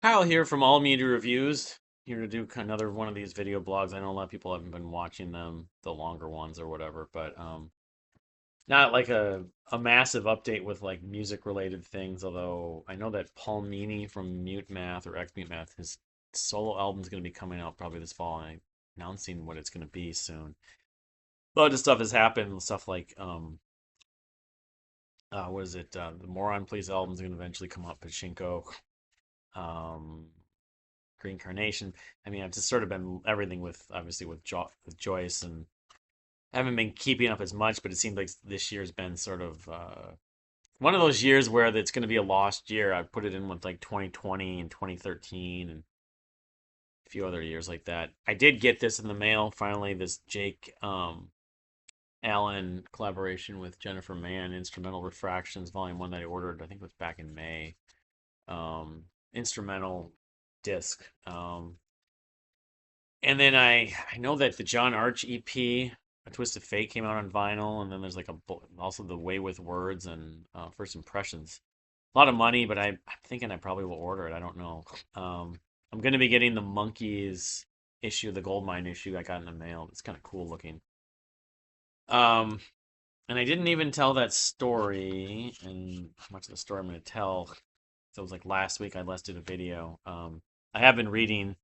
Kyle here from All Media Reviews, here to do another one of these video blogs. I know a lot of people haven't been watching them, the longer ones or whatever, but not like a massive update with like music related things. Although I know that Paul Meany from Mute Math or X Mute Math, his solo album's going to be coming out probably this fall, and I'm announcing what it's going to be soon. A lot of stuff has happened, stuff like what is it? The Moron Please album's going to eventually come up. Pachinko. Um, Green Carnation. I mean, I've just sort of been everything with obviously with Joyce, and I haven't been keeping up as much, but it seems like this year's been sort of one of those years where it's going to be a lost year. I put it in with like 2020 and 2013 and a few other years like that. I did get this in the mail finally. This Jake Allen collaboration with Jennifer Mann, Instrumental Refractions, Volume One that I ordered. I think it was back in May. Instrumental disc. And then I know that the John Arch EP, A Twist of Fate, came out on vinyl, and then there's like also the Way with Words and First Impressions. A lot of money, but I'm thinking I probably will order it. I don't know. I'm going to be getting the Monkeys issue, the Goldmine issue I got in the mail. It's kind of cool looking. Um, and I didn't even tell that story, and how much of the story I'm going to tell. So it was like last week I last did a video. I have been reading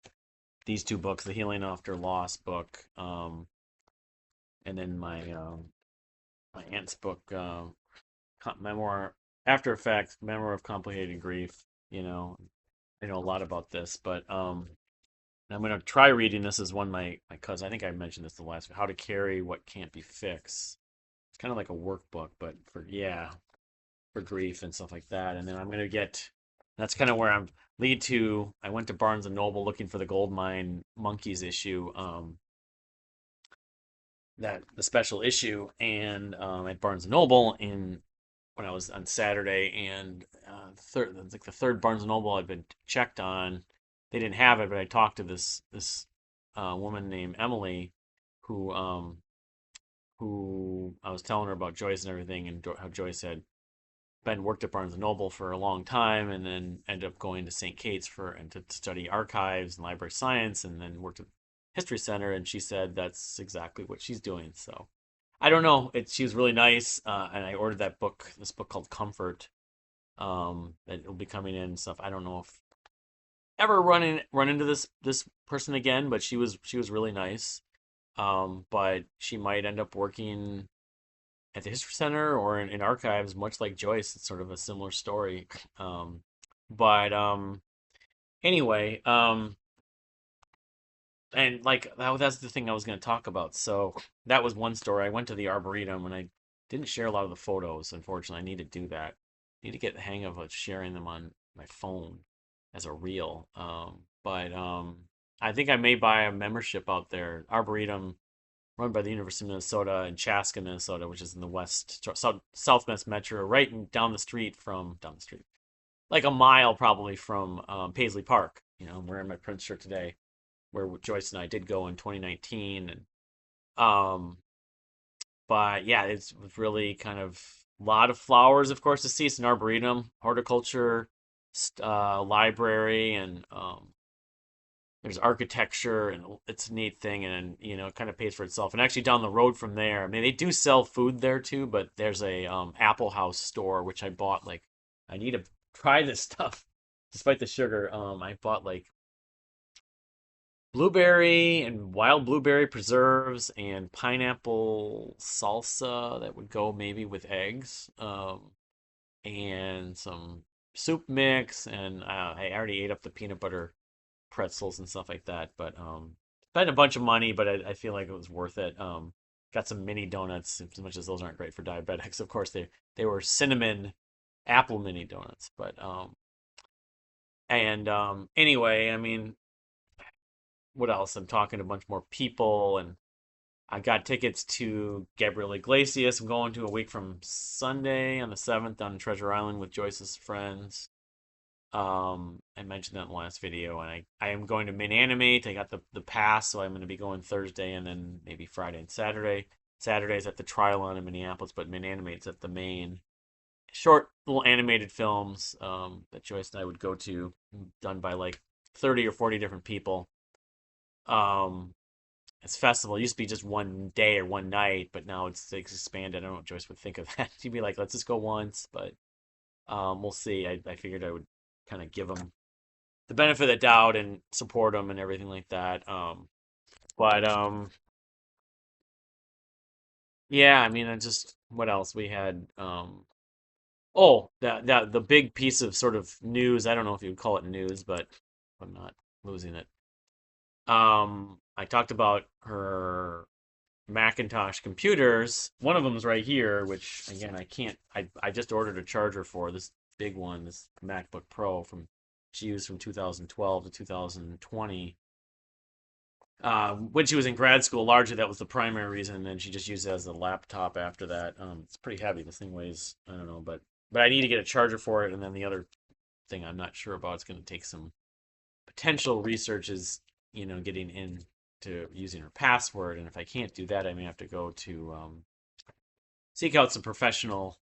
these two books, the Healing After Loss book, and then my aunt's book, memoir, After Effects, Memoir of Complicated Grief. You know, I know a lot about this, but I'm gonna try reading this as one my cousin. I think I mentioned this the last How to Carry What Can't Be Fixed. It's kind of like a workbook, but for grief and stuff like that. And then I'm gonna get that's kind of where I'm lead to. I went to Barnes and Noble looking for the Goldmine Monkeys issue, that the special issue, and at Barnes and Noble in when I was on Saturday, and third it's like the third Barnes and Noble I'd been checked on. They didn't have it, but I talked to this woman named Emily, who I was telling her about Joyce and everything, and how Joyce had been worked at Barnes and Noble for a long time, and then ended up going to St. Kate's to study archives and library science, and then worked at History Center. And she said that's exactly what she's doing. So I don't know. She was really nice, and I ordered this book called Comfort. That will be coming in and stuff. I don't know if ever run into this person again, but she was really nice. But she might end up working at the History Center or in archives, much like Joyce. It's sort of a similar story. But anyway, and like that's the thing I was going to talk about. So that was one story. I went to the Arboretum and I didn't share a lot of the photos. Unfortunately, I need to do that. I need to get the hang of sharing them on my phone as a reel. But I think I may buy a membership out there. Arboretum, run by the University of Minnesota in Chaska, Minnesota, which is in the southwest metro, down the street like a mile probably from Paisley Park. I'm wearing my Prince shirt today, where Joyce and I did go in 2019, and um, but yeah, it was really kind of a lot of flowers, of course, to see. It's an arboretum, horticulture, library, and there's architecture, and it's a neat thing, and it kind of pays for itself. And actually, down the road from there, I mean, they do sell food there too, but there's a Apple House store which I bought. Like, I need to try this stuff, despite the sugar. I bought like blueberry and wild blueberry preserves and pineapple salsa that would go maybe with eggs, and some soup mix, and I already ate up the peanut butter pretzels and stuff like that. But spent a bunch of money, but I feel like it was worth it. Got some mini donuts, as much as those aren't great for diabetics. Of course, they were cinnamon apple mini donuts, but and anyway, I mean, what else? I'm talking to a bunch more people, and I got tickets to Gabriel Iglesias. I'm going to a week from Sunday on the 7th on Treasure Island with Joyce's friends. I mentioned that in the last video, and I am going to Minanimate. I got the pass, so I'm going to be going Thursday and then maybe Friday and Saturday. Saturday's at the Trilon in Minneapolis, but Minanimate's at the main short little animated films that Joyce and I would go to, done by like 30 or 40 different people. Um, it's festival. It used to be just one day or one night, but now it's expanded. I don't know what Joyce would think of that. She'd be like, let's just go once, but we'll see. I figured I would kind of give them the benefit of the doubt and support them and everything like that. But yeah, I mean, I just what else we had? Oh, that the big piece of sort of news. I don't know if you would call it news, but I'm not losing it. I talked about her Macintosh computers. One of them is right here, which again I can't. I just ordered a charger for this big one, this MacBook Pro from she used from 2012 to 2020. When she was in grad school, largely that was the primary reason, and then she just used it as a laptop after that. It's pretty heavy. This thing weighs, I don't know, but I need to get a charger for it, and then the other thing I'm not sure about. It's going to take some potential research is, getting into using her password, and if I can't do that, I may have to go to seek out some professional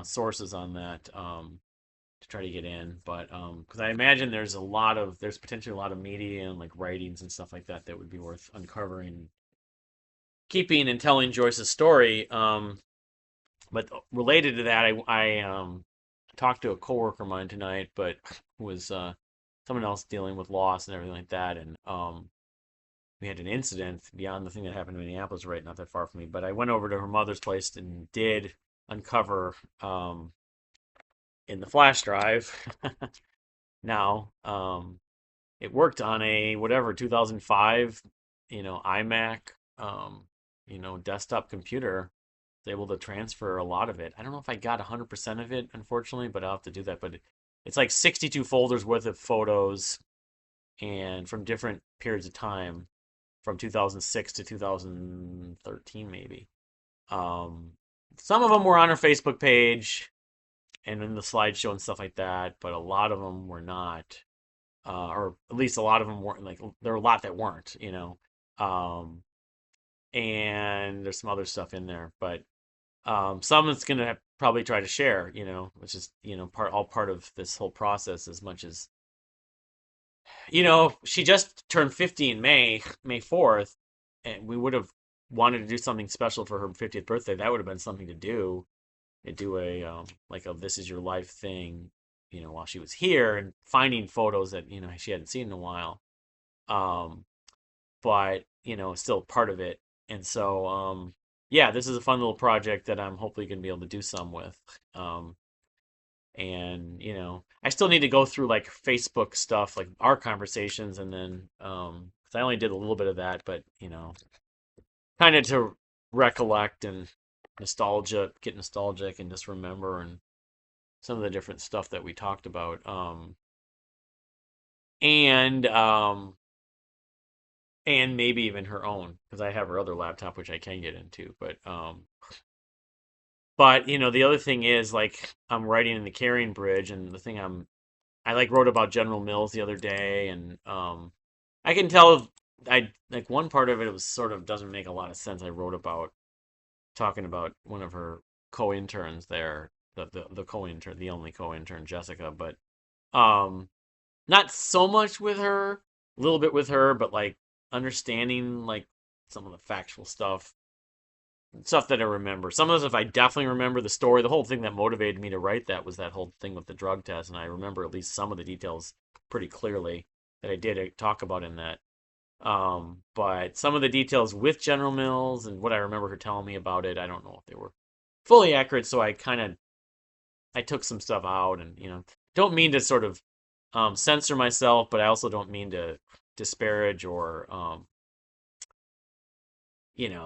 sources on that to try to get in. But because I imagine there's potentially a lot of media and like writings and stuff like that that would be worth uncovering, keeping and telling Joyce's story. But related to that, I talked to a coworker of mine tonight, but was someone else dealing with loss and everything like that, and we had an incident beyond the thing that happened in Minneapolis, right, not that far from me. But I went over to her mother's place and did uncover in the flash drive. Now, it worked on a whatever 2005, iMac, desktop computer. Was able to transfer a lot of it. I don't know if I got 100% of it, unfortunately, but I'll have to do that. But it's like 62 folders worth of photos and from different periods of time from 2006 to 2013 maybe. Um, some of them were on her Facebook page and in the slideshow and stuff like that, but a lot of them were not, or at least a lot of them weren't. Like there were a lot that weren't, um, and there's some other stuff in there, but some it's gonna probably try to share, which is part of this whole process as much as she just turned 50 in May 4th, and we would have wanted to do something special for her 50th birthday. That would have been something to do. And do a like a this is your life thing, while she was here and finding photos that, she hadn't seen in a while. Um, but, still part of it. And so yeah, this is a fun little project that I'm hopefully going to be able to do some with. Um, and I still need to go through like Facebook stuff, like our conversations, and then 'cause I only did a little bit of that, but kind of to recollect and get nostalgic and just remember and some of the different stuff that we talked about. And and maybe even her own, because I have her other laptop which I can get into, but the other thing is like I'm writing in the Carrying Bridge, and the thing I like wrote about General Mills the other day, and I can tell I like one part of it was sort of doesn't make a lot of sense. I wrote about talking about one of her co-interns there, the co-intern, the only co-intern, Jessica, but um not so much with her, a little bit with her, but like understanding like some of the factual stuff that I remember. Some of the stuff I definitely remember the story. The whole thing that motivated me to write that was that whole thing with the drug test, and I remember at least some of the details pretty clearly that I did talk about in that. But some of the details with General Mills and what I remember her telling me about it, I don't know if they were fully accurate. So I took some stuff out, and don't mean to sort of censor myself, but I also don't mean to disparage or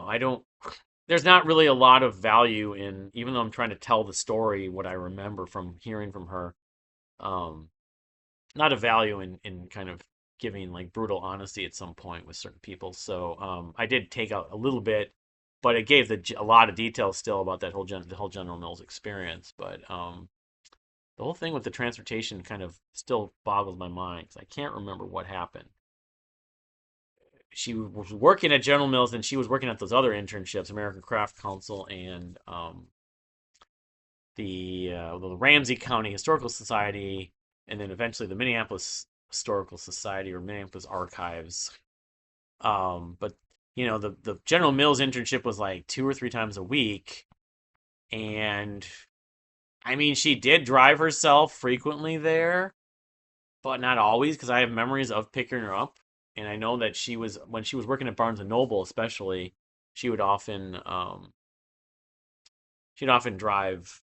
I don't. There's not really a lot of value in, even though I'm trying to tell the story, what I remember from hearing from her. Um, Not a value in kind of giving like brutal honesty at some point with certain people. So I did take out a little bit, but it gave a lot of details still about that the whole General Mills experience. But the whole thing with the transportation kind of still boggles my mind because I can't remember what happened. She was working at General Mills and she was working at those other internships, American Craft Council and the Ramsey County Historical Society, and then eventually the Minneapolis Historical Society or Minneapolis Archives. But the General Mills internship was like 2 or 3 times a week, and I mean, she did drive herself frequently there, but not always because I have memories of picking her up, and I know that she was when she was working at Barnes and Noble, especially, she would often she'd often drive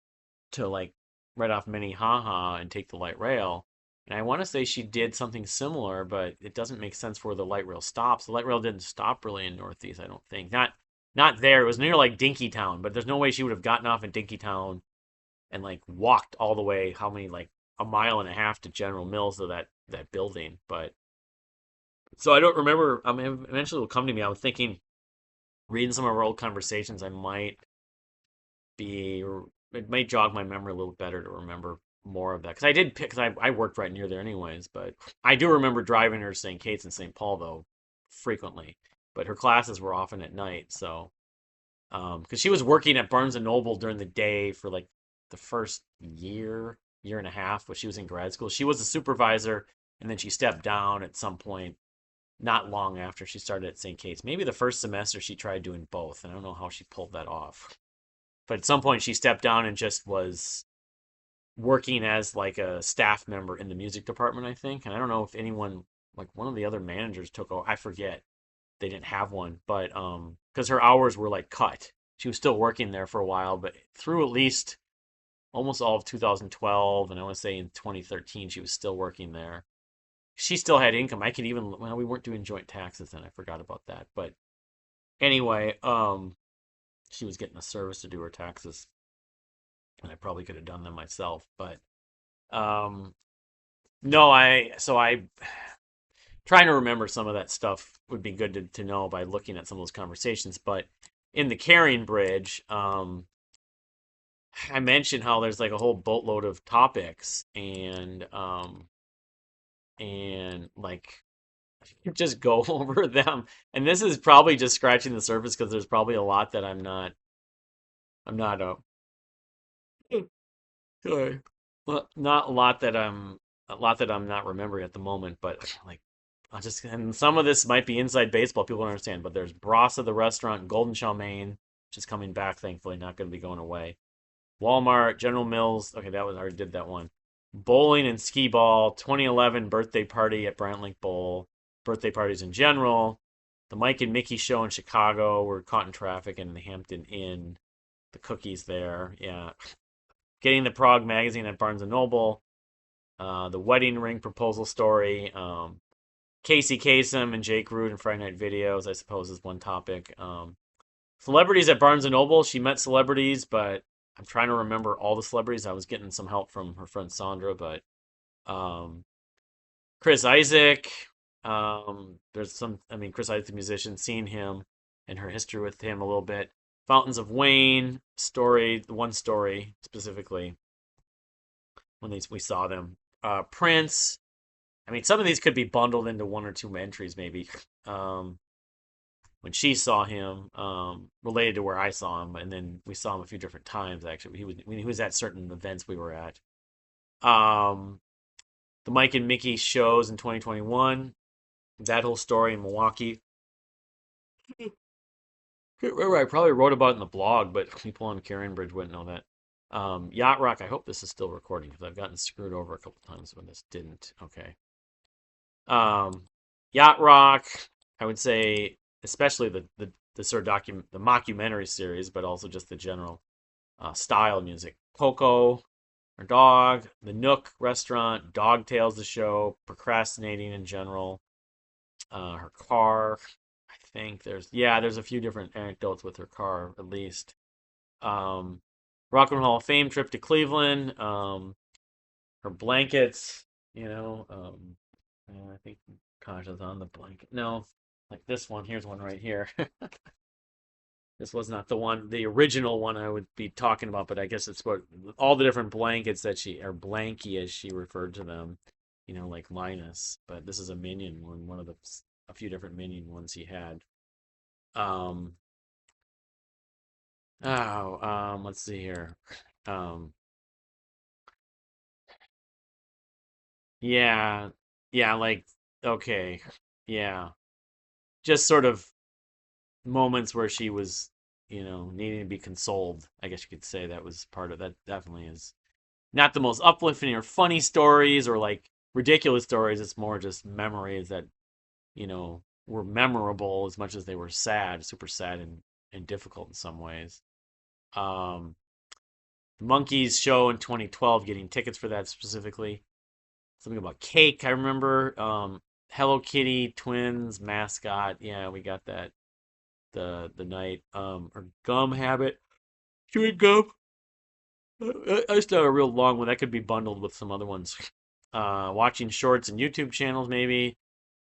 to like right off Minnehaha and take the light rail. And I want to say she did something similar, but it doesn't make sense for where the light rail stops. The light rail didn't stop really in Northeast, I don't think. Not there. It was near like Dinkytown, but there's no way she would have gotten off in Dinkytown and like walked all the way how many like a mile and a half to General Mills to that building. But so I don't remember. I mean, eventually it will come to me. I was thinking, reading some of our old conversations, I might be it might jog my memory a little better to remember more of that because I did pick because I worked right near there anyways. But I do remember driving her to St. Kate's and St. Paul though frequently. But her classes were often at night, so because she was working at Barnes and Noble during the day for like the first year and a half when she was in grad school. She was a supervisor, and then she stepped down at some point not long after she started at St. Kate's. Maybe the first semester she tried doing both. And I don't know how she pulled that off. But at some point she stepped down and just was working as like a staff member in the music department, I think. And I don't know if anyone like one of the other managers took over. I forget. They didn't have one, but because her hours were like cut. She was still working there for a while, but through at least almost all of 2012, and I want to say in 2013 she was still working there. She still had income. I could even well, we weren't doing joint taxes then. I forgot about that. But anyway, she was getting a service to do her taxes, and I probably could have done them myself. But um, no, I trying to remember some of that stuff would be good to know by looking at some of those conversations. But in the carrying bridge, I mentioned how there's like a whole boatload of topics and like just go over them. And this is probably just scratching the surface because there's probably a lot that I'm not sorry. Well, not a lot that I'm not remembering at the moment, but like I just and some of this might be inside baseball, people don't understand, but there's Brasa the restaurant, Golden Chow Mein, which is coming back, thankfully, not gonna be going away. Walmart, General Mills, okay, that was I already did that one. Bowling and skee ball, 2011 birthday party at Brantlink Bowl, birthday parties in general. The Mike and Mickey show in Chicago. We're caught in traffic in the Hampton Inn. The cookies there, yeah. Getting the Prague magazine at Barnes and Noble. The wedding ring proposal story. Casey Kasem and Jake Root and Friday Night Videos, I suppose, is one topic. Celebrities at Barnes and Noble. She met celebrities, but I'm trying to remember all the celebrities. I was getting some help from her friend Sandra, but um, Chris Isaac. There's some. I mean, Chris Isaac, the musician, seeing him and her history with him a little bit. Fountains of Wayne story, the one story specifically when we saw them. Prince. I mean, some of these could be bundled into one or two entries, maybe. Um, when she saw him, related to where I saw him, and then we saw him a few different times. Actually, he was at certain events we were at. Um, the Mike and Mickey shows in 2021. That whole story in Milwaukee. Remember, I probably wrote about it in the blog, but people on Carrion Bridge wouldn't know that. Yacht Rock. I hope this is still recording because I've gotten screwed over a couple times when this didn't. Okay. Um, Yacht Rock. I would say, especially the sort of the mockumentary series, but also just the general style music. Coco, her dog, the Nook restaurant, Dog Tales the show, procrastinating in general, her car. I think there's a few different anecdotes with her car at least. Um, Rock and Roll Hall of Fame trip to Cleveland. Her blankets. I think Kaja's on the blanket. No, like this one. Here's one right here. This was not the original one I would be talking about, but I guess it's what all the different blankets that or blankie as she referred to them, like Linus. But this is a minion one of a few different minion ones he had. Um, let's see here. Yeah. Yeah, like okay. Yeah. Just sort of moments where she was, needing to be consoled. I guess you could say that was part of that. Definitely is not the most uplifting or funny stories or like ridiculous stories. It's more just memories that, were memorable as much as they were sad, super sad and difficult in some ways. Um, the Monkeys show in 2012, getting tickets for that specifically. Something about cake, I remember. Hello Kitty twins mascot. Yeah, we got that the night. Or gum habit, chewing gum. I used to have a real long one that could be bundled with some other ones. Watching shorts and YouTube channels maybe.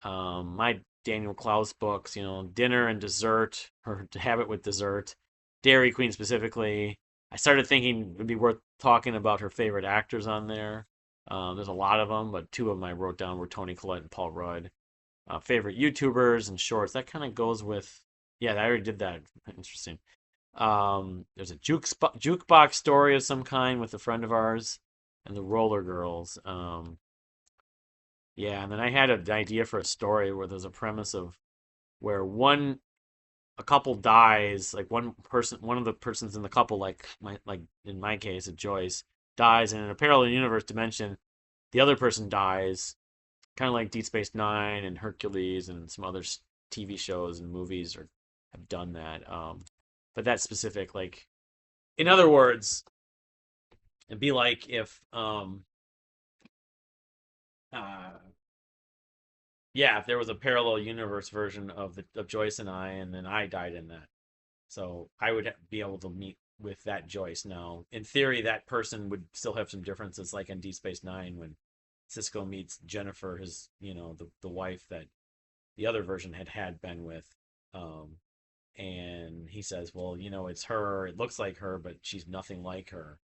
My Daniel Klaus books, dinner and dessert, or habit with dessert. Dairy Queen specifically. I started thinking it'd be worth talking about her favorite actors on there. There's a lot of them, but two of them I wrote down were Tony Collette and Paul Rudd. Favorite YouTubers and shorts. That kind of goes with, yeah, I already did that. Interesting. There's a jukebox story of some kind with a friend of ours, and the Roller Girls. Yeah, and then I had an idea for a story where there's a premise of where a couple dies, like one of the persons in the couple, like in my case, a Joyce, dies, and in a parallel universe dimension, the other person dies, kind of like Deep Space Nine and Hercules and some other TV shows and movies have done that. But that's specific, like in other words, it'd be like if uh yeah, if there was a parallel universe version of Joyce and then I died in that. So I would be able to meet with that Joyce now. In theory, that person would still have some differences, like in Deep Space Nine when Cisco meets Jennifer, his, the wife that the other version had been with. Um, and he says, well, it's her. It looks like her, but she's nothing like her,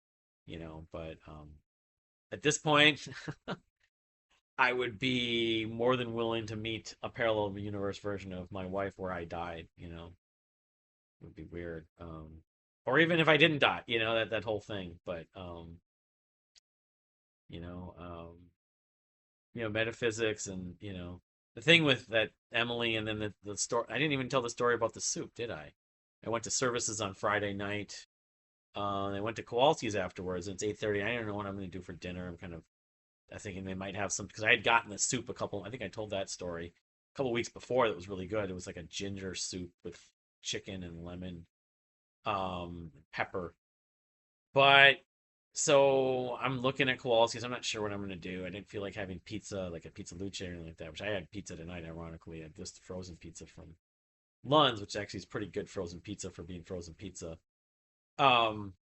But at this point, I would be more than willing to meet a parallel universe version of my wife where I died, It would be weird. Or even if I didn't die, that whole thing. But you know, um, metaphysics and the thing with that Emily and then the story. I didn't even tell the story about the soup, did I? I went to services on Friday night. I went to Kowalski's afterwards. And it's 8:30. I don't know what I'm going to do for dinner. I'm thinking they might have some because I had gotten the soup a couple. I think I told that story a couple weeks before. That was really good. It was like a ginger soup with chicken and lemon, pepper. But so I'm looking at Kowalski's. I'm not sure what I'm gonna do. I didn't feel like having pizza, like a pizza luce or anything like that. Which I had pizza tonight. Ironically, I had just frozen pizza from Lund's, which actually is pretty good frozen pizza for being frozen pizza. Um,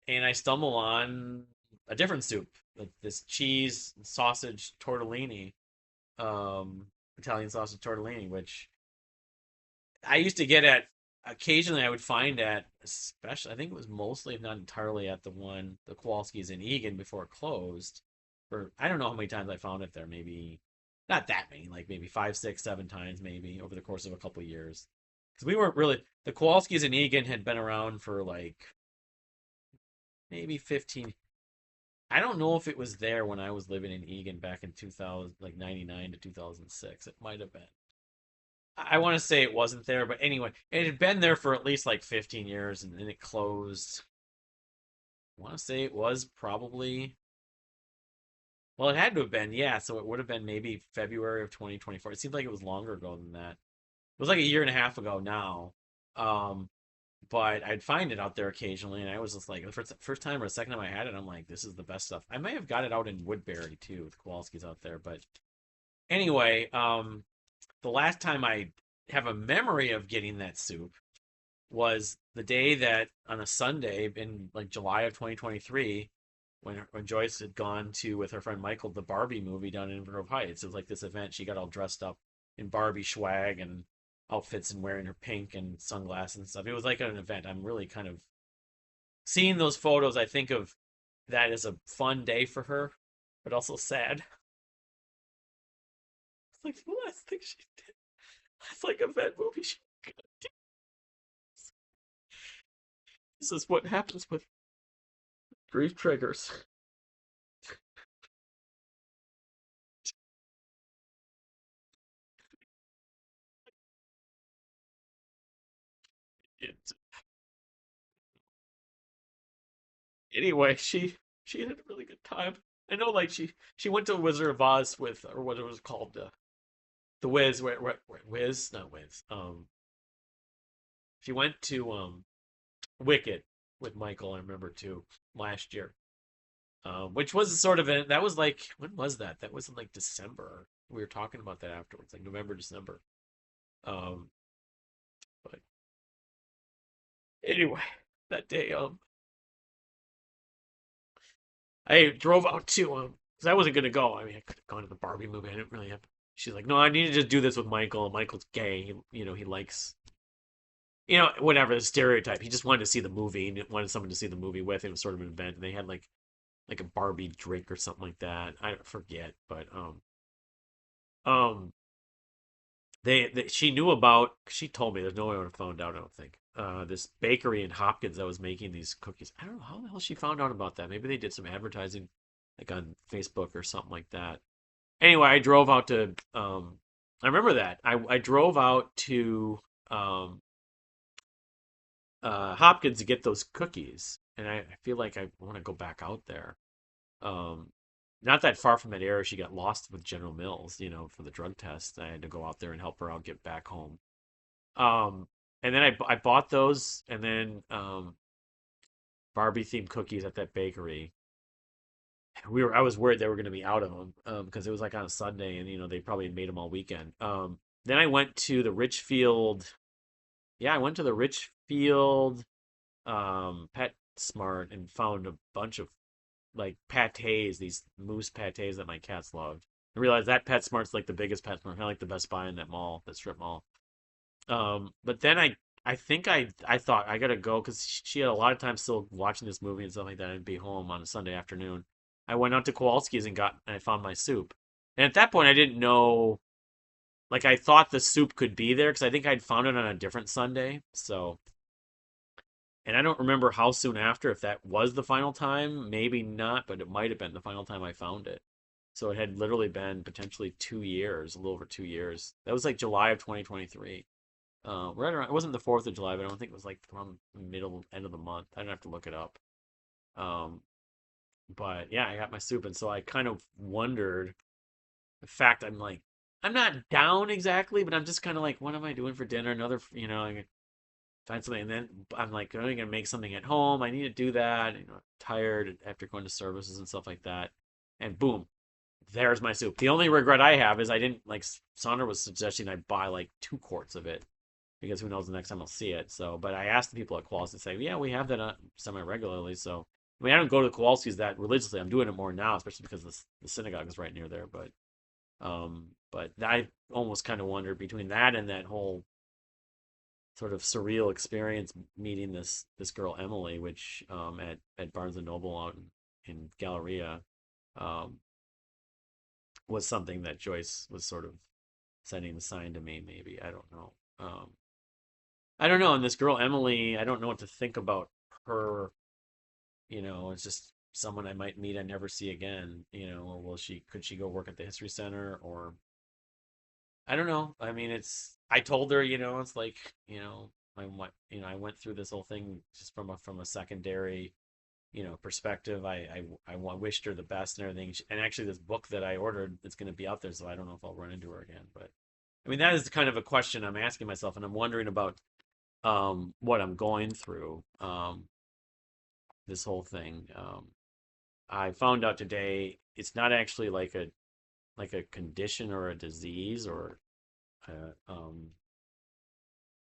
and I stumble on a different soup, like this cheese sausage tortellini, um, Italian sausage tortellini, which I used to get at occasionally. I would find at, especially, I think it was mostly, if not entirely, at the Kowalski's in Egan before it closed. For I don't know how many times I found it there. Maybe not that many, like maybe five, six, seven times, maybe over the course of a couple of years. Because we weren't really the Kowalski's in Egan had been around for like maybe 15. I don't know if it was there when I was living in Egan back in 2000, like 99 to 2006. It might have been. I want to say it wasn't there, but anyway, it had been there for at least like 15 years and then it closed. I want to say it was probably, well, it had to have been, yeah. So it would have been maybe February of 2024. It seemed like it was longer ago than that. It was like a year and a half ago now. Um, but I'd find it out there occasionally, and I was just like, the first time or the second time I had it, I'm like, this is the best stuff. I may have got it out in Woodbury too, with Kowalski's out there. But anyway, the last time I have a memory of getting that soup was the day that on a Sunday in like July of 2023 when Joyce had gone to with her friend Michael the Barbie movie down in Grove Heights. It was like this event. She got all dressed up in Barbie swag and outfits and wearing her pink and sunglasses and stuff. It was like an event. I'm really kind of seeing those photos. I think of that as a fun day for her, but also sad. It's like the last thing she did. It's like a bad movie. This is what happens with grief triggers. It's, anyway, she had a really good time. I know, like she went to Wizard of Oz with, or what it was called, the Wiz, Wiz, not Wiz. She went to Wicked with Michael. I remember too last year, which was sort of that was like, when was that? That was in like December. We were talking about that afterwards, like November, December. Um, but anyway, that day, I drove out to because I wasn't gonna go. I mean, I could have gone to the Barbie movie. I didn't really have. She's like, no, I need to just do this with Michael. Michael's gay. He likes, whatever the stereotype. He just wanted to see the movie and wanted someone to see the movie with. It was sort of an event, and they had like a Barbie drink or something like that. I forget, but um, she knew about. She told me. There's no way I would have found out. I don't think. This bakery in Hopkins that was making these cookies. I don't know how the hell she found out about that. Maybe they did some advertising, like on Facebook or something like that. Anyway, I drove out to. I remember that. I drove out to um Hopkins to get those cookies, and I feel like I want to go back out there. Um, Not that far from that area. She got lost with General Mills, for the drug test. I had to go out there and help her out get back home. And then I bought those, and then Barbie themed cookies at that bakery. I was worried they were going to be out of them because it was like on a Sunday, and they probably made them all weekend. Then I went to the Richfield. Yeah, I went to the Richfield Pet Smart and found a bunch of like pates, these moose pates that my cats loved. I realized that PetSmart's like the biggest PetSmart, kind of like the Best Buy in that mall, that strip mall. But then I think I thought I gotta go because she had a lot of time still watching this movie and stuff like that, and be home on a Sunday afternoon. I went out to Kowalski's and I found my soup. And at that point, I didn't know. Like I thought the soup could be there because I think I'd found it on a different Sunday. So, and I don't remember how soon after, if that was the final time, maybe not, but it might have been the final time I found it. So it had literally been potentially 2 years, a little over 2 years. That was like July of 2023. Right around, it wasn't the 4th of July, but I don't think it was like around the middle, end of the month. I don't have to look it up. Um, but yeah, I got my soup. And so I kind of wondered, in fact, I'm like, I'm not down exactly, but I'm just kind of like, what am I doing for dinner? Another, find something, and then I'm like, oh, I'm gonna make something at home. I need to do that. Tired after going to services and stuff like that. And boom, there's my soup. The only regret I have is I didn't like. Sandra was suggesting I buy like 2 quarts of it because who knows the next time I'll see it. So, but I asked the people at Kowalski's to say, yeah, we have that semi regularly. So, I mean, I don't go to Kowalski's that religiously. I'm doing it more now, especially because the synagogue is right near there. But I almost kind of wonder between that and that whole sort of surreal experience meeting this girl Emily, which at Barnes and Noble out in Galleria, um, was something that Joyce was sort of sending a sign to me. Maybe I don't know. I don't know. And this girl Emily, I don't know what to think about her. It's just someone I might meet I never see again. Or could she go work at the History Center, or I don't know. I mean, I told her, it's like, I went through this whole thing just from a secondary, perspective. I wished her the best and everything. And actually, this book that I ordered, it's going to be out there, so I don't know if I'll run into her again. But I mean, that is kind of a question I'm asking myself, and I'm wondering about what I'm going through this whole thing. I found out today it's not actually like a condition or a disease or um,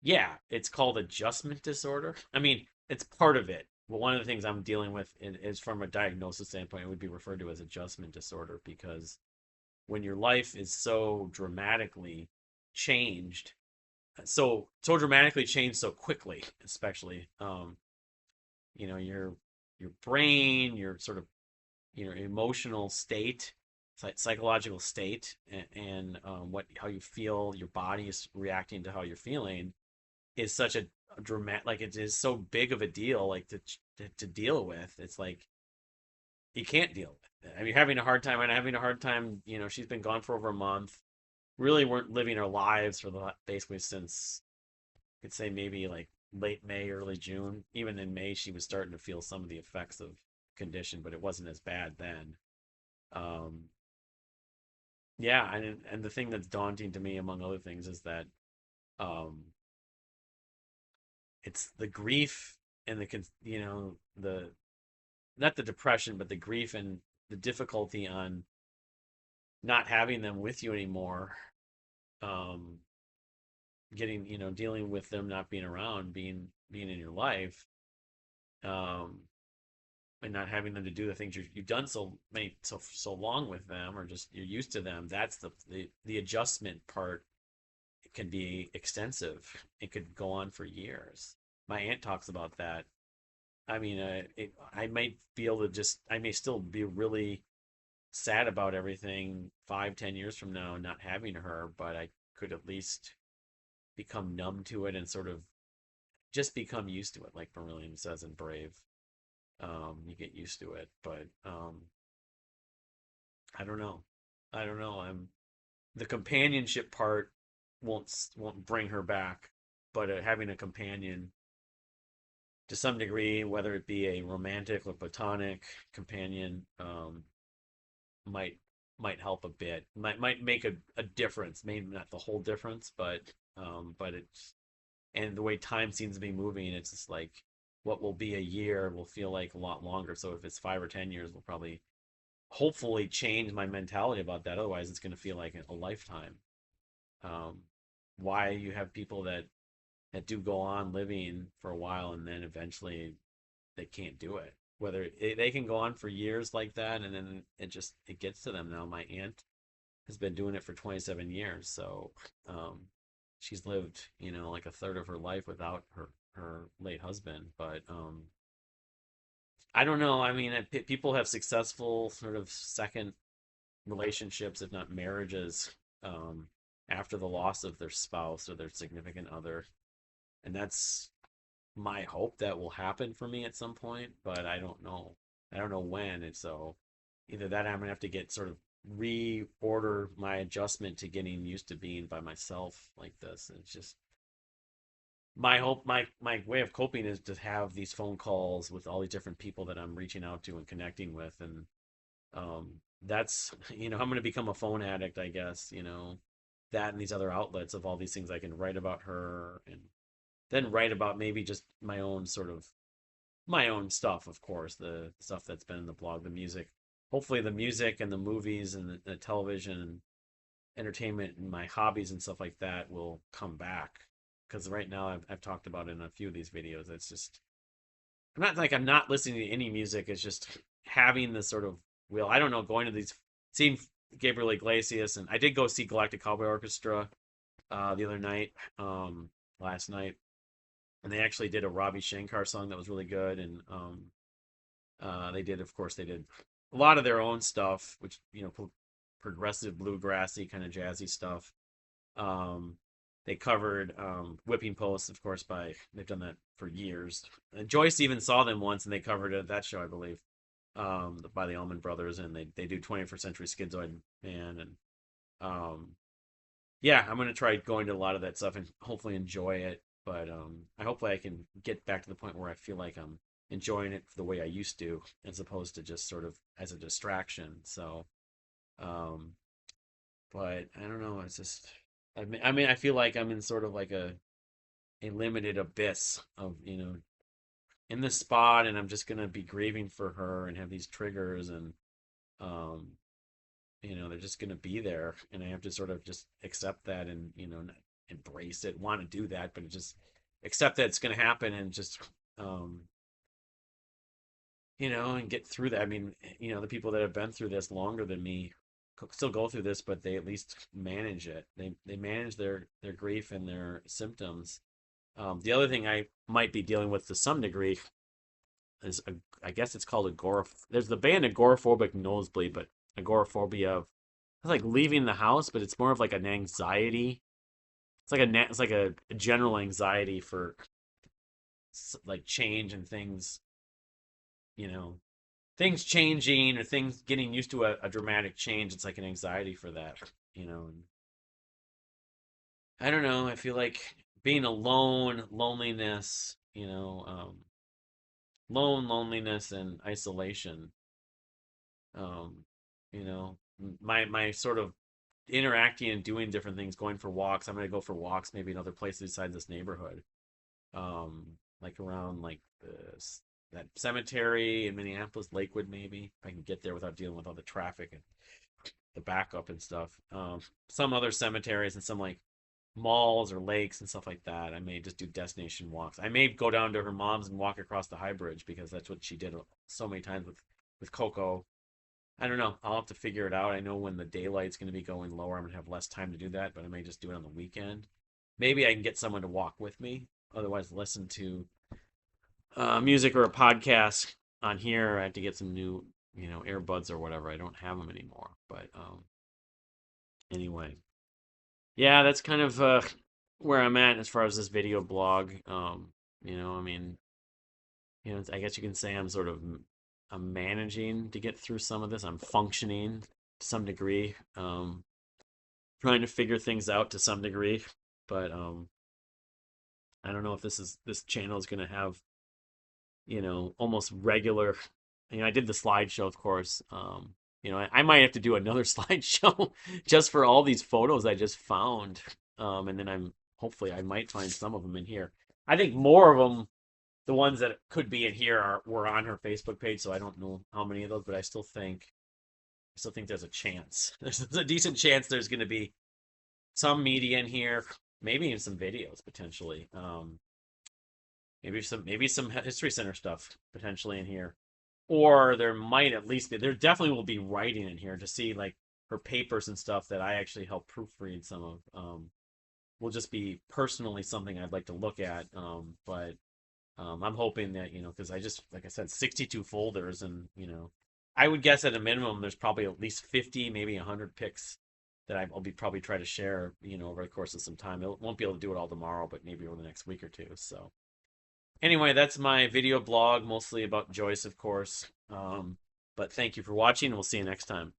yeah, it's called adjustment disorder. I mean, it's part of it. But one of the things I'm dealing with is from a diagnosis standpoint, it would be referred to as adjustment disorder because when your life is so dramatically changed, so dramatically changed so quickly, especially your brain, your sort of emotional state, psychological state, and what how you feel, your body is reacting to how you're feeling is such a dramatic, like it is so big of a deal, like to deal with. It's like you can't deal with it. I mean, having a hard time, and having a hard time. She's been gone for over a month. Really weren't living our lives for the basically since I could say maybe like late May, early June. Even in May, she was starting to feel some of the effects of condition, but it wasn't as bad then. Um, yeah, and the thing that's daunting to me, among other things, is that um, it's the grief and the not the depression, but the grief and the difficulty on not having them with you anymore. Um, getting dealing with them not being around, being in your life, um, and not having them to do the things you've done so long with them, or just you're used to them. That's the adjustment part. It can be extensive. It could go on for years. My aunt talks about that. I mean, I might feel to just I may still be really sad about everything 5, 10 years from now, not having her, but I could at least become numb to it and sort of just become used to it, like Marillion says in Brave. You get used to it, but I don't know. I don't know. I'm The companionship part won't bring her back, but having a companion to some degree, whether it be a romantic or platonic companion, might might help a bit. Might make a difference. Maybe not the whole difference, but it's and the way time seems to be moving, it's just like what will be a year will feel like a lot longer. So if it's 5 or 10 years, we'll probably hopefully change my mentality about that. Otherwise, it's going to feel like a lifetime. Um, why you have people that do go on living for a while and then eventually they can't do it. Whether they can go on for years like that, and then it gets to them. Now my aunt has been doing it for 27 years, so she's lived like a third of her life without her late husband. But I don't know. I mean, people have successful sort of second relationships, if not marriages, um, after the loss of their spouse or their significant other, and that's my hope that will happen for me at some point. But I don't know. I don't know when, and so either that I'm gonna have to get sort of reorder my adjustment to getting used to being by myself like this. And it's just my hope, my way of coping is to have these phone calls with all these different people that I'm reaching out to and connecting with, and that's I'm going to become a phone addict, I guess. That and these other outlets of all these things I can write about her, and then write about maybe just my own stuff, of course, the stuff that's been in the blog, the music. Hopefully, the music and the movies and the television and entertainment and my hobbies and stuff like that will come back. Because right now, I've talked about it in a few of these videos. It's just, I'm not listening to any music. It's just having this sort of will. I don't know, going to seeing Gabriel Iglesias, and I did go see Galactic Cowboy Orchestra the other night, last night, and they actually did a Ravi Shankar song that was really good. And they did a lot of their own stuff, which progressive bluegrassy kind of jazzy stuff. Um, they covered Whipping Post, of course, they've done that for years. And Joyce even saw them once, and they covered it at that show, I believe, by the Allman Brothers, and they do 21st Century Schizoid Man, and um, yeah, I'm gonna try going to a lot of that stuff and hopefully enjoy it. But hopefully I can get back to the point where I feel like I'm enjoying it the way I used to, as opposed to just sort of as a distraction. So, um, but I don't know. It's just, I mean, I feel like I'm in sort of like a limited abyss of in this spot, and I'm just gonna be grieving for her and have these triggers, and um, they're just gonna be there, and I have to sort of just accept that, and not embrace it, want to do that, but just accept that it's gonna happen, and just um, and get through that. I mean, the people that have been through this longer than me still go through this, but they at least manage it. They manage their grief and their symptoms. The other thing I might be dealing with to some degree is I guess it's called There's the band Agoraphobic Nosebleed, but agoraphobia of it's like leaving the house, but it's more of like an anxiety. It's like a general anxiety for like change and things, you know, things changing or things getting used to a dramatic change. It's like an anxiety for that. And I don't know. I feel like being alone, loneliness, loneliness and isolation. Um, my sort of interacting and doing different things, going for walks. I'm gonna go for walks maybe in other places besides this neighborhood. Like around like that cemetery in Minneapolis, Lakewood maybe. If I can get there without dealing with all the traffic and the backup and stuff. Some other cemeteries and some like malls or lakes and stuff like that. I may just do destination walks. I may go down to her mom's and walk across the High Bridge because that's what she did so many times with Coco. I don't know. I'll have to figure it out. I know when the daylight's going to be going lower, I'm going to have less time to do that, but I may just do it on the weekend. Maybe I can get someone to walk with me. Otherwise, listen to music or a podcast on here. I have to get some new, earbuds or whatever. I don't have them anymore. But anyway, yeah, that's kind of where I'm at as far as this video blog. I mean, I guess you can say I'm managing to get through some of this. I'm functioning to some degree, trying to figure things out to some degree. But I don't know if this channel is going to have almost regular. I did the slideshow, of course. I might have to do another slideshow just for all these photos I just found. And then hopefully I might find some of them in here. I think more of them, the ones that could be in here were on her Facebook page, so I don't know how many of those, but I still think there's a chance. There's a decent chance there's going to be some media in here, maybe even some videos potentially. Maybe some History Center stuff potentially in here, or there might at least be. There definitely will be writing in here to see like her papers and stuff that I actually help proofread some of. Will just be personally something I'd like to look at. But I'm hoping that because I just like I said, 62 folders, and I would guess at a minimum there's probably at least 50, maybe 100 pics that I'll be probably try to share over the course of some time. I won't be able to do it all tomorrow, but maybe over the next week or two. So anyway, that's my video blog, mostly about Joyce, of course. But thank you for watching, and we'll see you next time.